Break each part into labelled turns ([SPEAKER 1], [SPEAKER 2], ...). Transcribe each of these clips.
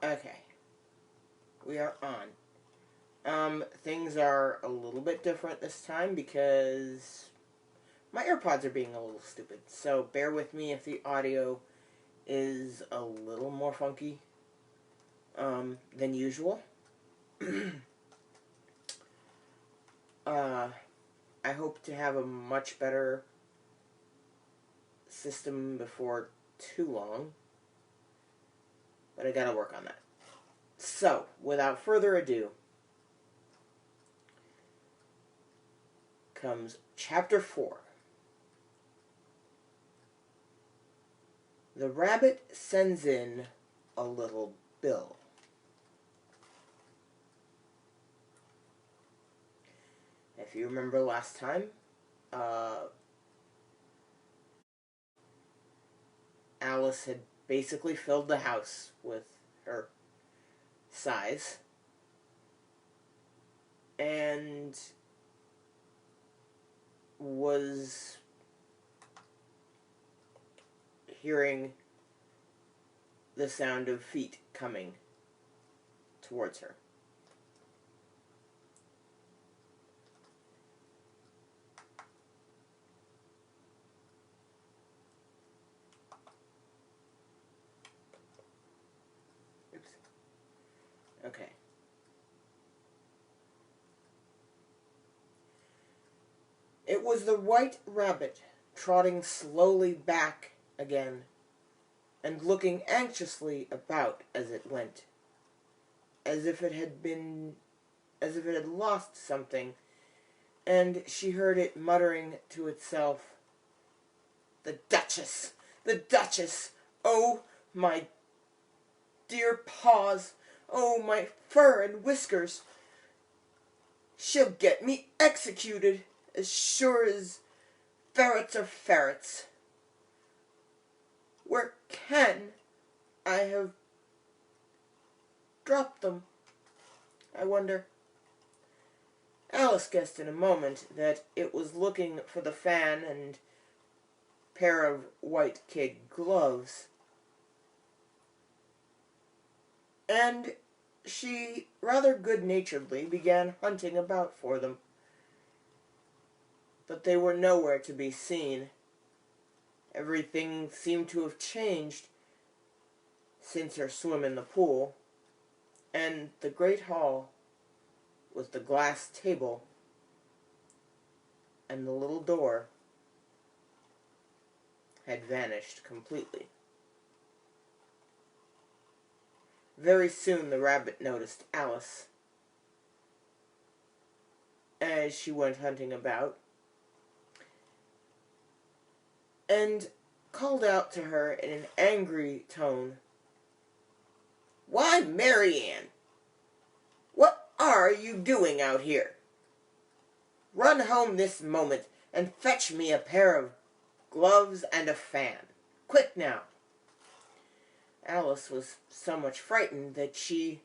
[SPEAKER 1] Okay, we are on. Things are a little bit different this time because my AirPods are being a little stupid. So bear with me if the audio is a little more funky than usual. uh, I hope to have a much better system before too long, but I gotta work on that. So, without further ado, comes Chapter 4. The rabbit sends in a little bill. If you remember last time, Alice had basically filled the house with her sighs, and was hearing the sound of feet coming towards her. Oops. Okay. It was the white rabbit trotting slowly back again and looking anxiously about as it went, as if it had lost something, and she heard it muttering to itself, "The Duchess! The Duchess! Oh, my dear paws! Oh, my fur and whiskers! She'll get me executed, as sure as ferrets are ferrets. Where can I have dropped them, I wonder?" Alice guessed in a moment that it was looking for the fan and pair of white kid gloves, and she rather good-naturedly began hunting about for them. But they were nowhere to be seen. Everything seemed to have changed since her swim in the pool, and the great hall, with the glass table and the little door, had vanished completely. Very soon the rabbit noticed Alice as she went hunting about, and called out to her in an angry tone, "Why, Marianne, what are you doing out here? Run home this moment and fetch me a pair of gloves and a fan. Quick now." Alice was so much frightened that she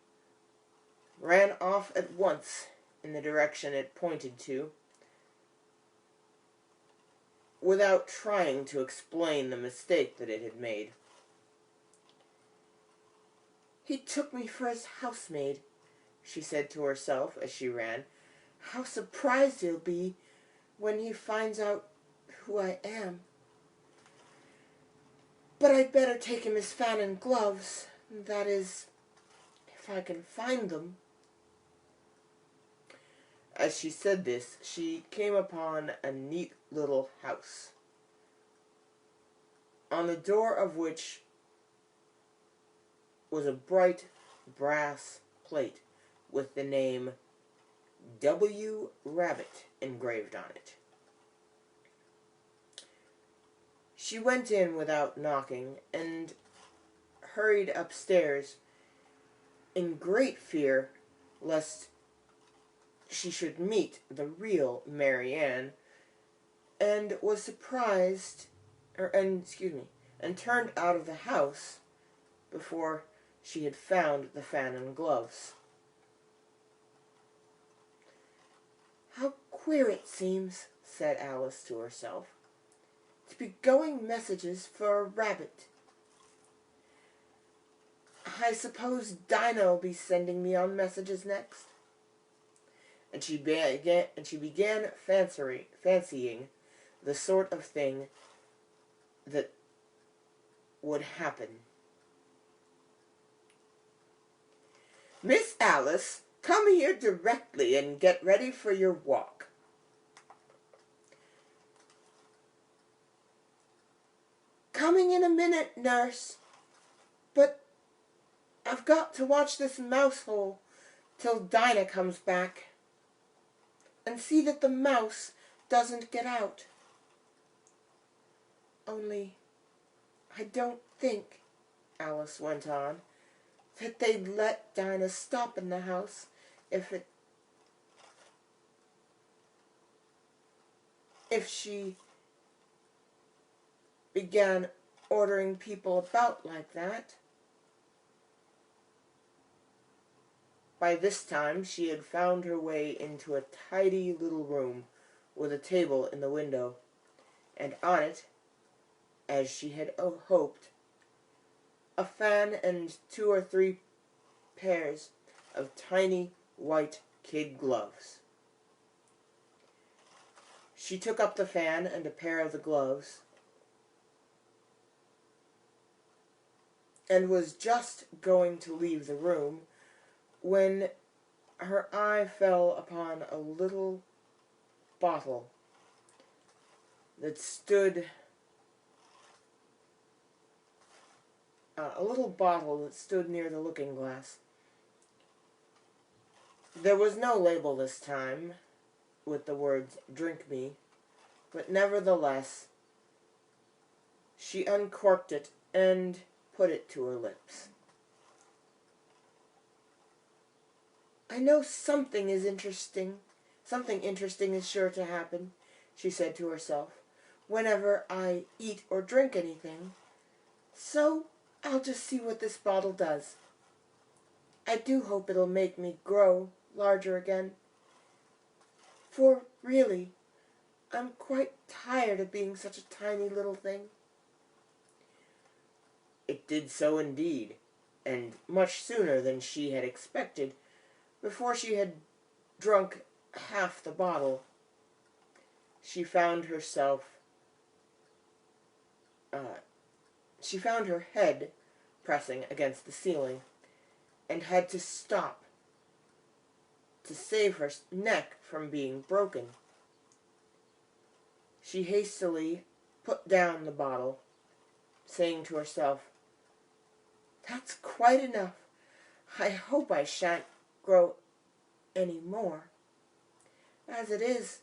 [SPEAKER 1] ran off at once in the direction it pointed to, without trying to explain the mistake that it had made. "He took me for his housemaid," she said to herself as she ran. "How surprised he'll be when he finds out who I am. But I'd better take him his fan and gloves. That is, if I can find them." As she said this, she came upon a neat little house, on the door of which was a bright brass plate with the name W. Rabbit engraved on it. She went in without knocking, and hurried upstairs in great fear lest she should meet the real Marianne, and was surprised, and turned out of the house before she had found the fan and gloves. "How queer it seems," said Alice to herself, "to be going messages for a rabbit. I suppose Dinah'll be sending me on messages next. And she began fancying the sort of thing that would happen. Miss Alice, come here directly and get ready for your walk. Coming in a minute, nurse. But I've got to watch this mouse hole till Dinah comes back, and see that the mouse doesn't get out. Only, I don't think, Alice went on, that they'd let Dinah stop in the house if she began ordering people about like that. By this time, she had found her way into a tidy little room with a table in the window, and on it, as she had hoped, a fan and 2 or 3 pairs of tiny white kid gloves. She took up the fan and a pair of the gloves, and was just going to leave the room when her eye fell upon a little bottle that stood near the looking glass. There was no label this time with the words "Drink me," but nevertheless she uncorked it and put it to her lips. I know something interesting is sure to happen, she said to herself, whenever I eat or drink anything. So I'll just see what this bottle does. I do hope it'll make me grow larger again. For really, I'm quite tired of being such a tiny little thing. It did so indeed, and much sooner than she had expected. Before she had drunk half the bottle, she found her head pressing against the ceiling, and had to stop to save her neck from being broken. She hastily put down the bottle, saying to herself, "That's quite enough. I hope I shan't grow any more. As it is,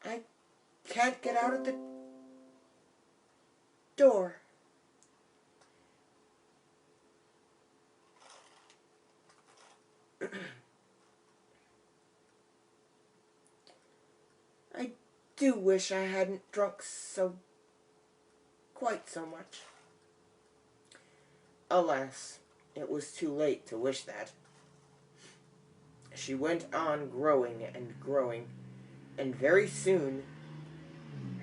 [SPEAKER 1] I can't get out of the door." I do wish I hadn't drunk quite so much. Alas, it was too late to wish that. She went on growing and growing, and very soon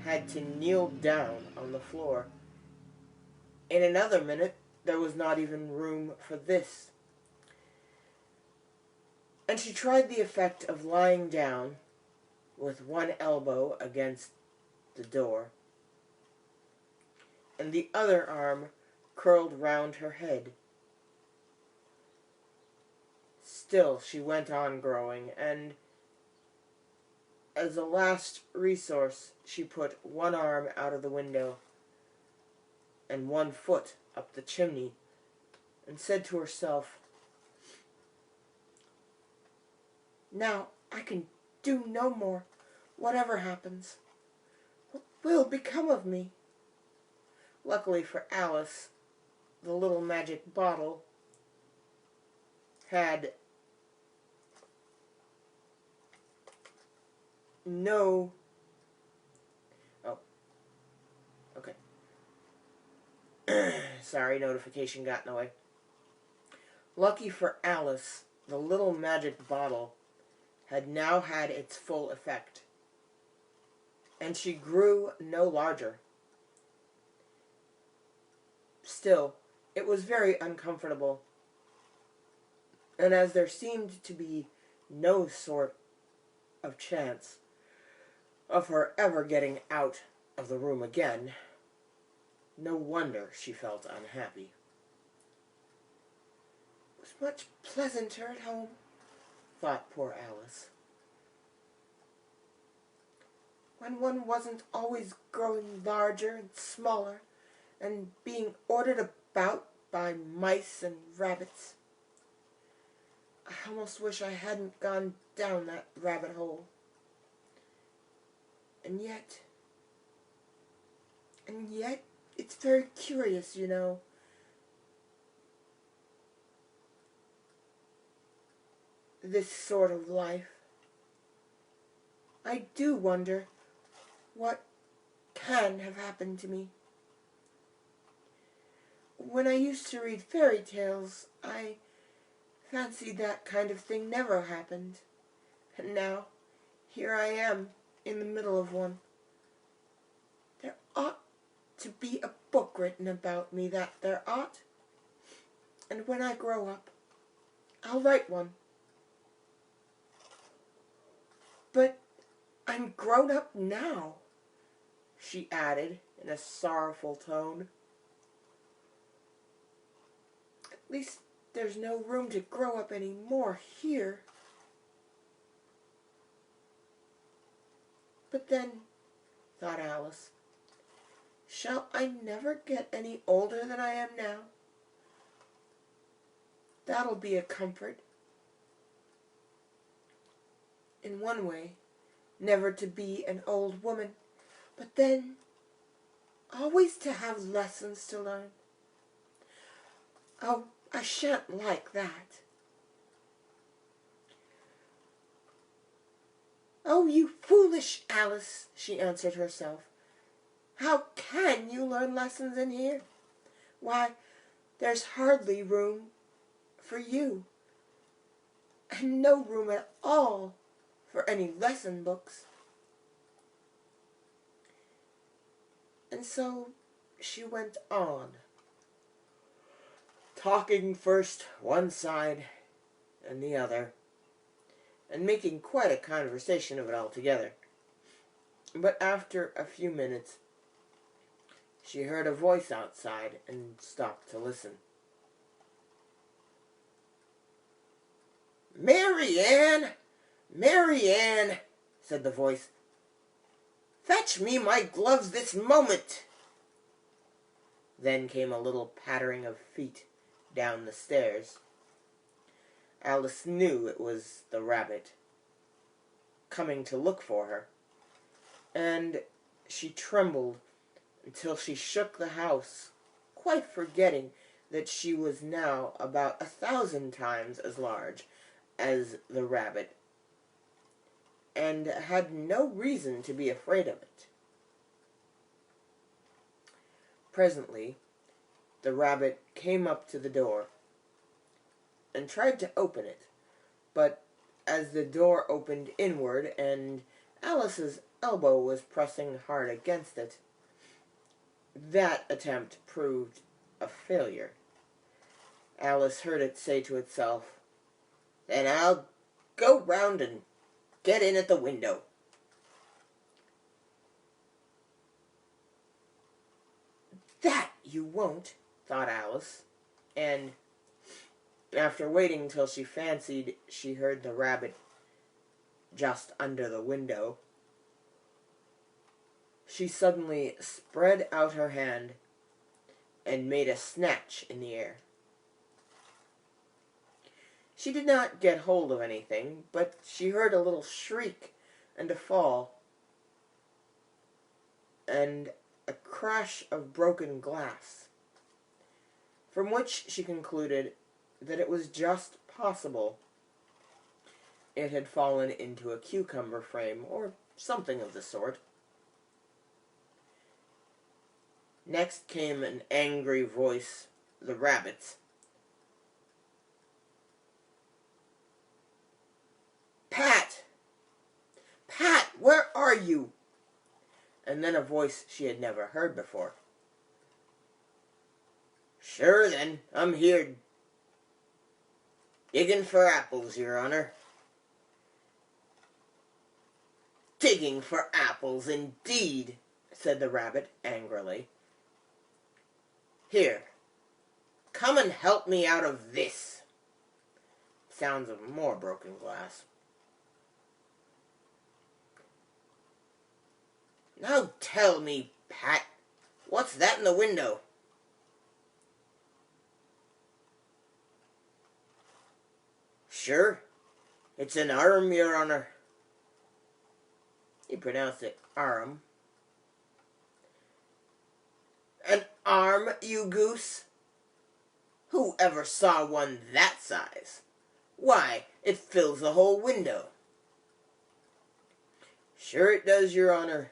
[SPEAKER 1] had to kneel down on the floor. In another minute, there was not even room for this. And she tried the effect of lying down with one elbow against the door, and the other arm curled round her head. Still she went on growing, and as a last resource she put one arm out of the window and one foot up the chimney, and said to herself, "Now I can do no more, whatever happens. What will become of me?" Luckily for Alice, the little magic bottle had no... Oh. Okay. Sorry, notification got in the way. Lucky for Alice, the little magic bottle had now had its full effect, and she grew no larger. Still, It was very uncomfortable, and as there seemed to be no sort of chance of her ever getting out of the room again, no wonder she felt unhappy. It was much pleasanter at home, thought poor Alice, when one wasn't always growing larger and smaller and being ordered about by mice and rabbits. I almost wish I hadn't gone down that rabbit hole. And yet, it's very curious, you know. This sort of life. I do wonder what can have happened to me. When I used to read fairy tales, I fancied that kind of thing never happened. And now, here I am, in the middle of one. There ought to be a book written about me, that there ought. And when I grow up, I'll write one. But I'm grown up now, she added in a sorrowful tone. At least there's no room to grow up any more here. But then, thought Alice, shall I never get any older than I am now? That'll be a comfort. In one way, never to be an old woman, but then always to have lessons to learn. Oh, I shan't like that. Oh, you foolish Alice, she answered herself. How can you learn lessons in here? Why, there's hardly room for you, and no room at all for any lesson books. And so she went on, talking first one side and the other, and making quite a conversation of it altogether. But after a few minutes, she heard a voice outside and stopped to listen. "Mary Ann! Mary Ann!" said the voice. "Fetch me my gloves this moment!" Then came a little pattering of feet down the stairs. Alice knew it was the rabbit, coming to look for her, and she trembled until she shook the house, quite forgetting that she was now about 1,000 times as large as the rabbit, and had no reason to be afraid of it. Presently, the rabbit came up to the door and tried to open it, but as the door opened inward and Alice's elbow was pressing hard against it, that attempt proved a failure. Alice heard it say to itself, "Then I'll go round and get in at the window." "That you won't," thought Alice, and after waiting till she fancied she heard the rabbit just under the window, she suddenly spread out her hand and made a snatch in the air. She did not get hold of anything, but she heard a little shriek and a fall, and a crash of broken glass, from which she concluded that it was just possible it had fallen into a cucumber frame, or something of the sort. Next came an angry voice, the rabbit's. "Pat! Pat, where are you?" And then a voice she had never heard before. Sure then, I'm here digging for apples, Your Honor. Digging for apples, indeed, said the rabbit angrily. Here, come and help me out of this. Sounds of more broken glass. Now tell me, Pat, what's that in the window? Sure, it's an arm, Your Honor. He pronounced it arm. An arm, you goose? Who ever saw one that size? Why, it fills the whole window. Sure it does, Your Honor.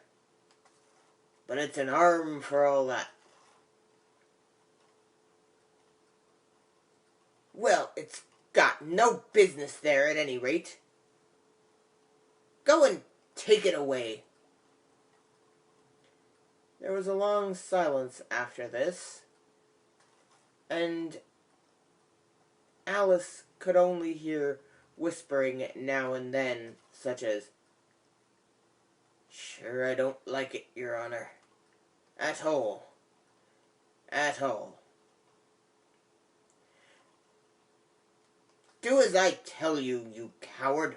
[SPEAKER 1] But it's an arm for all that. Well, it's got no business there at any rate. Go and take it away. There was a long silence after this, and Alice could only hear whispering now and then, such as, Sure I don't like it, Your Honor. At all. At all. Do as I tell you, you coward.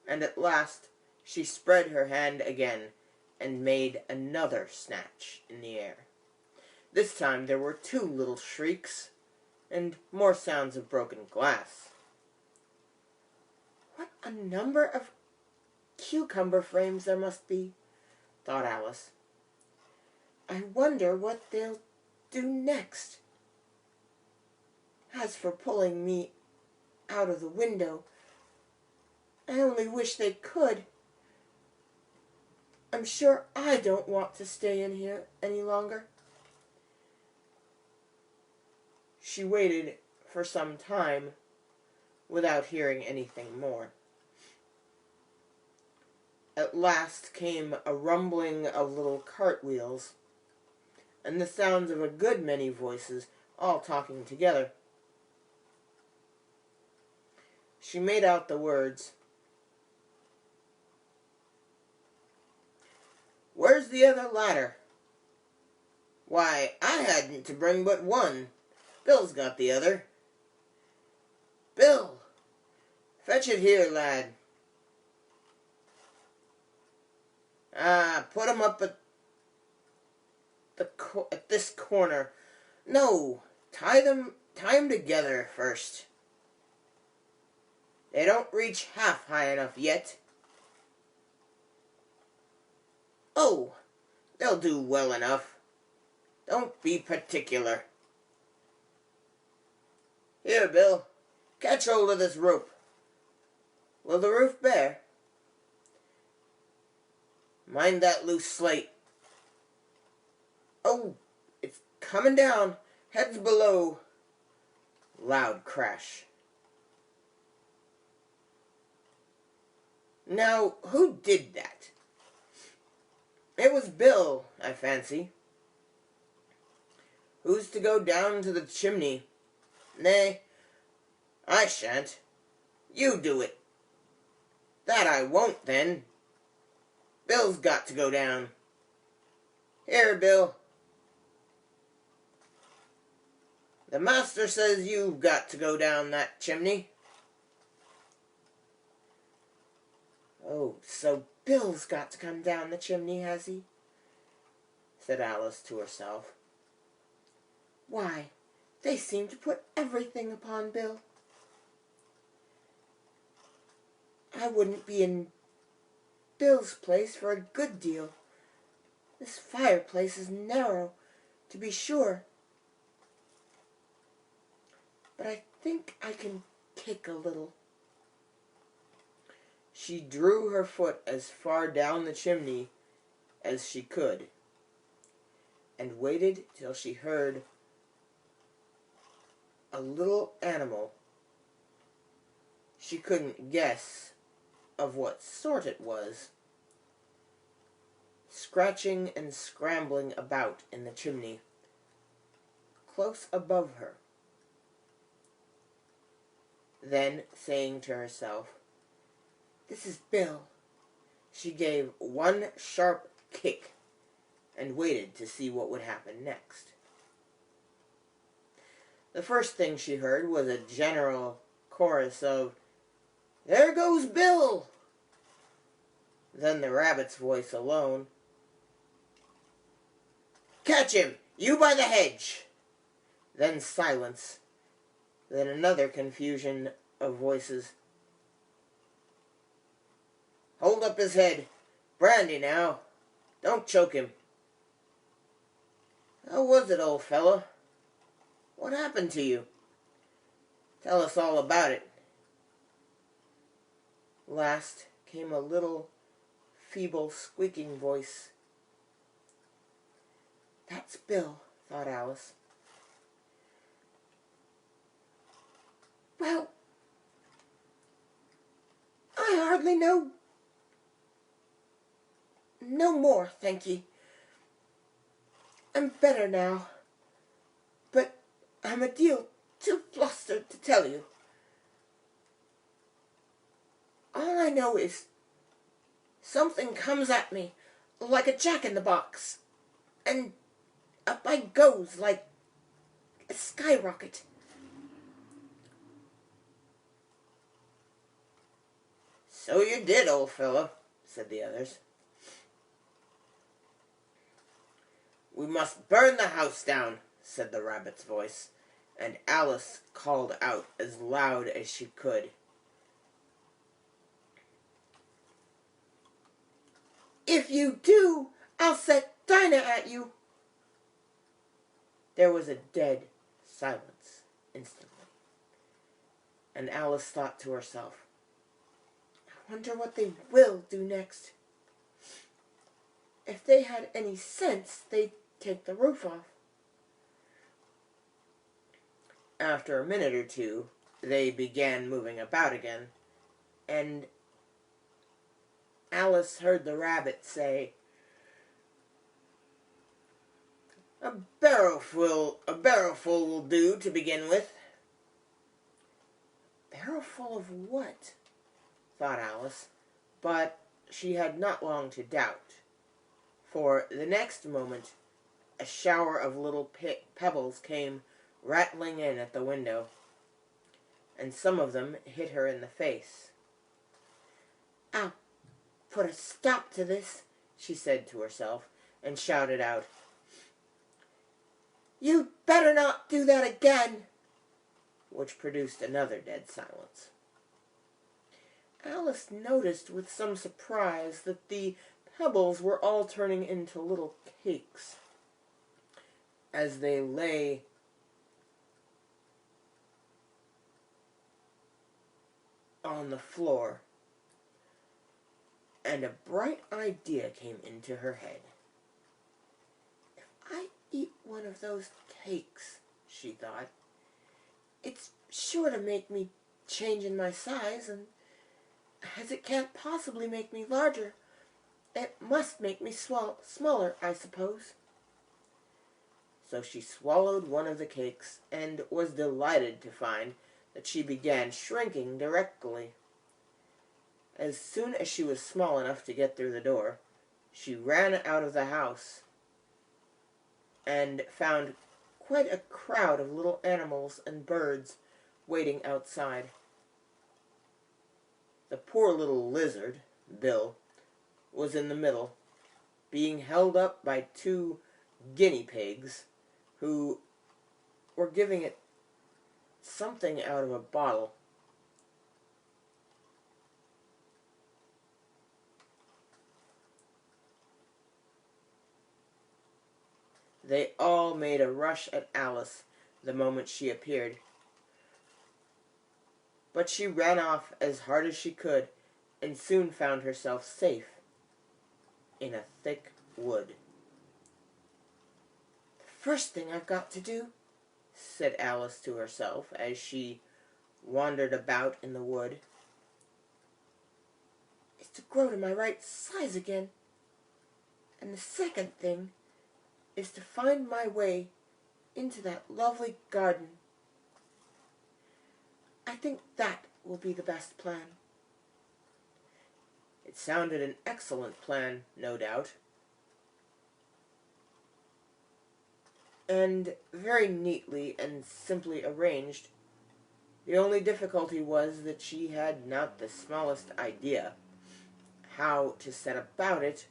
[SPEAKER 1] And at last she spread her hand again and made another snatch in the air. This time there were 2 little shrieks and more sounds of broken glass. What a number of cucumber frames there must be, thought Alice. I wonder what they'll do next. As for pulling me out of the window, I only wish they could. I'm sure I don't want to stay in here any longer. She waited for some time without hearing anything more. At last came a rumbling of little cartwheels, and the sounds of a good many voices all talking together. She made out the words, Where's the other ladder? Why, I hadn't to bring but one. Bill's got the other. Bill, fetch it here, lad. Put 'em up at this corner. No, tie 'em together first. They don't reach half high enough yet. Oh, they'll do well enough. Don't be particular. Here, Bill, catch hold of this rope. Will the roof bear? Mind that loose slate. Oh, it's coming down. Heads below. Loud crash. Now, who did that? It was Bill, I fancy. Who's to go down to the chimney? Nay, I shan't. You do it. That I won't, then. Bill's got to go down. Here, Bill. The master says you've got to go down that chimney. Oh, so Bill's got to come down the chimney, has he? Said Alice to herself. Why, they seem to put everything upon Bill. I wouldn't be in Bill's place for a good deal. This fireplace is narrow, to be sure. But I think I can kick a little. She drew her foot as far down the chimney as she could, and waited till she heard a little animal. She couldn't guess of what sort it was, scratching and scrambling about in the chimney, close above her. Then, saying to herself, "This is Bill," she gave one sharp kick and waited to see what would happen next. The first thing she heard was a general chorus of, "There goes Bill!" Then the rabbit's voice alone, "Catch him! You by the hedge!" Then silence. Then another confusion of voices. "Hold up his head. Brandy now. Don't choke him." "How was it, old fellow? What happened to you? Tell us all about it." Last came a little, feeble, squeaking voice. "That's Bill," thought Alice. "Well, I hardly know. No more, thank ye. I'm better now, but I'm a deal too flustered to tell you. All I know is something comes at me like a jack-in-the-box, and up I goes like a skyrocket." "So you did, old fellow," said the others. "We must burn the house down," said the rabbit's voice, and Alice called out as loud as she could, "If you do, I'll set Dinah at you." There was a dead silence instantly, and Alice thought to herself, "I wonder what they will do next. If they had any sense, they'd take the roof off." After a minute or two, they began moving about again, and Alice heard the rabbit say, "A barrowful will do to begin with." "Barrowful of what?" thought Alice, but she had not long to doubt, for the next moment a shower of little pebbles came rattling in at the window, and some of them hit her in the face. "I'll put a stop to this," she said to herself, and shouted out, "You'd better not do that again," which produced another dead silence. Alice noticed with some surprise that the pebbles were all turning into little cakes as they lay on the floor, and a bright idea came into her head. "If I eat one of those cakes," she thought, "it's sure to make me change in my size, and as it can't possibly make me larger, it must make me smaller, I suppose." So she swallowed one of the cakes, and was delighted to find that she began shrinking directly. As soon as she was small enough to get through the door, she ran out of the house and found quite a crowd of little animals and birds waiting outside. The poor little lizard, Bill, was in the middle, being held up by two guinea pigs who were giving it something out of a bottle. They all made a rush at Alice the moment she appeared, but she ran off as hard as she could, and soon found herself safe in a thick wood. "The first thing I've got to do," said Alice to herself as she wandered about in the wood, "is to grow to my right size again. And the second thing is to find my way into that lovely garden. I think that will be the best plan." It sounded an excellent plan, no doubt, and very neatly and simply arranged. The only difficulty was that she had not the smallest idea how to set about it,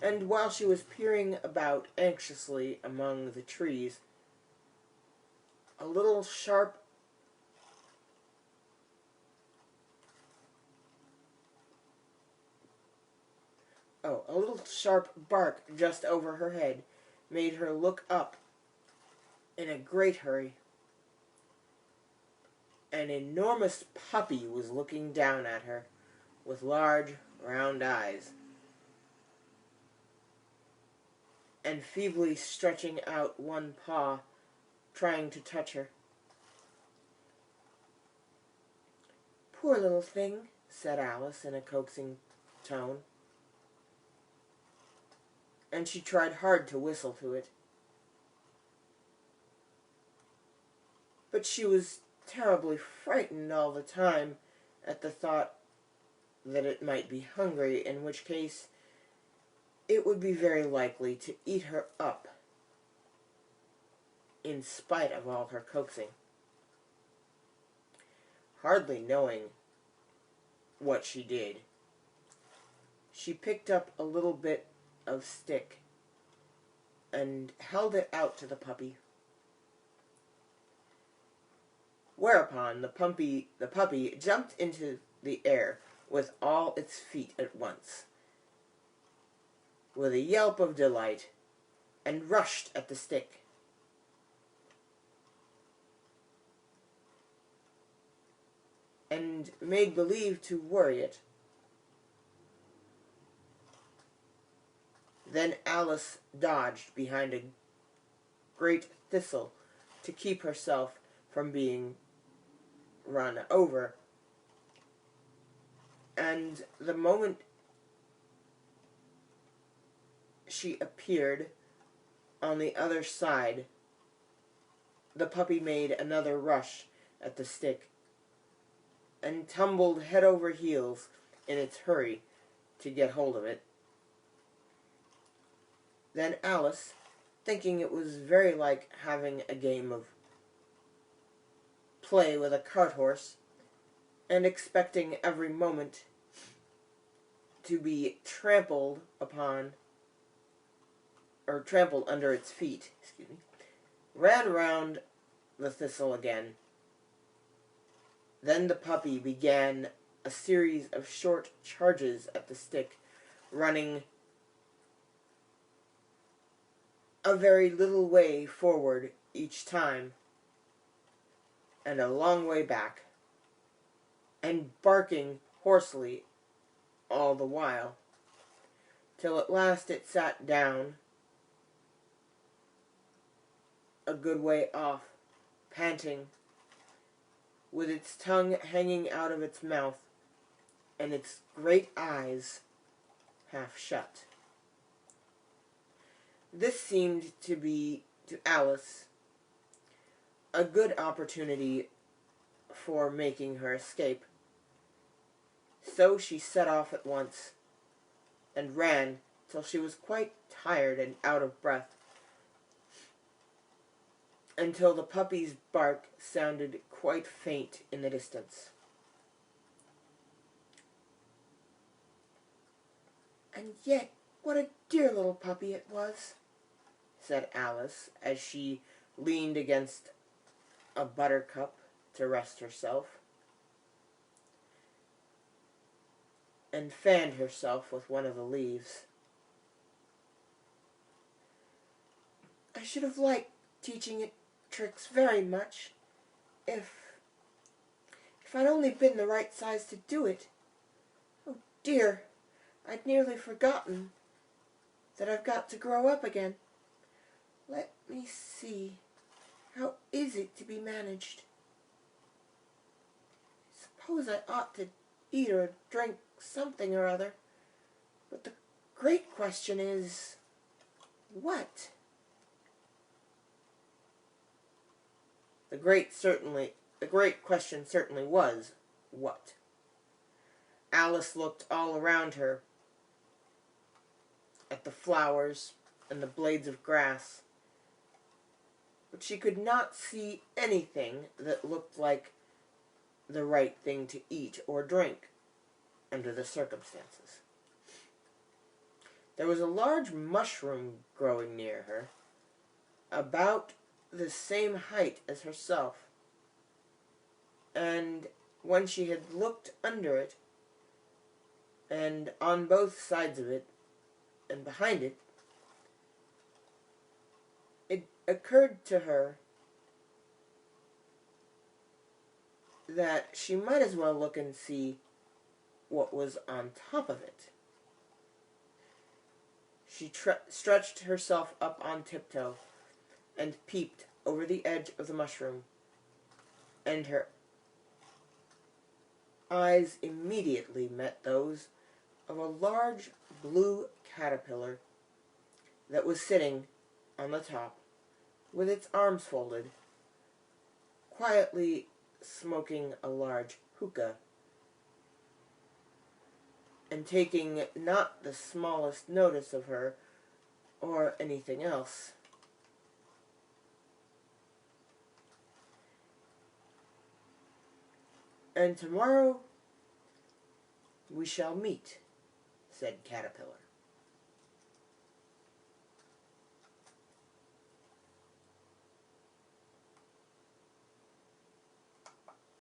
[SPEAKER 1] and while she was peering about anxiously among the trees, a little sharp bark just over her head made her look up in a great hurry. An enormous puppy was looking down at her with large, round eyes, and feebly stretching out one paw, trying to touch her. "Poor little thing," said Alice in a coaxing tone, and she tried hard to whistle to it. But she was terribly frightened all the time at the thought that it might be hungry, in which case it would be very likely to eat her up, in spite of all her coaxing. Hardly knowing what she did, she picked up a little bit of stick and held it out to the puppy. Whereupon the puppy jumped into the air with all its feet at once, with a yelp of delight, and rushed at the stick. And made believe to worry it. Then Alice dodged behind a great thistle to keep herself from being run over, and the moment she appeared on the other side, the puppy made another rush at the stick, and tumbled head over heels in its hurry to get hold of it. Then Alice, thinking it was very like having a game of play with a cart horse, and expecting every moment to be trampled upon, or trampled under its feet, ran round the thistle again. Then the puppy began a series of short charges at the stick, running a very little way forward each time, and a long way back, and barking hoarsely all the while, till at last it sat down a good way off, panting, with its tongue hanging out of its mouth, and its great eyes half shut. This seemed to be, to Alice, a good opportunity for making her escape. So she set off at once, and ran till she was quite tired and out of breath, until the puppy's bark sounded quite faint in the distance. "And yet, what a dear little puppy it was," said Alice, as she leaned against a buttercup to rest herself, and fanned herself with one of the leaves. "I should have liked teaching it tricks very much, if I'd only been the right size to do it. Oh dear, I'd nearly forgotten that I've got to grow up again. Let me see, how is it to be managed? I suppose I ought to eat or drink something or other, but the great question is, what?" The great question certainly was, what? Alice looked all around her, at the flowers and the blades of grass, but she could not see anything that looked like the right thing to eat or drink under the circumstances. There was a large mushroom growing near her, about the same height as herself, and when she had looked under it, and on both sides of it, and behind it, it occurred to her that she might as well look and see what was on top of it. She stretched herself up on tiptoe and peeped over the edge of the mushroom, and her eyes immediately met those of a large blue caterpillar that was sitting on the top, with its arms folded, quietly smoking a large hookah, and taking not the smallest notice of her or anything else. "And tomorrow we shall meet," said Caterpillar.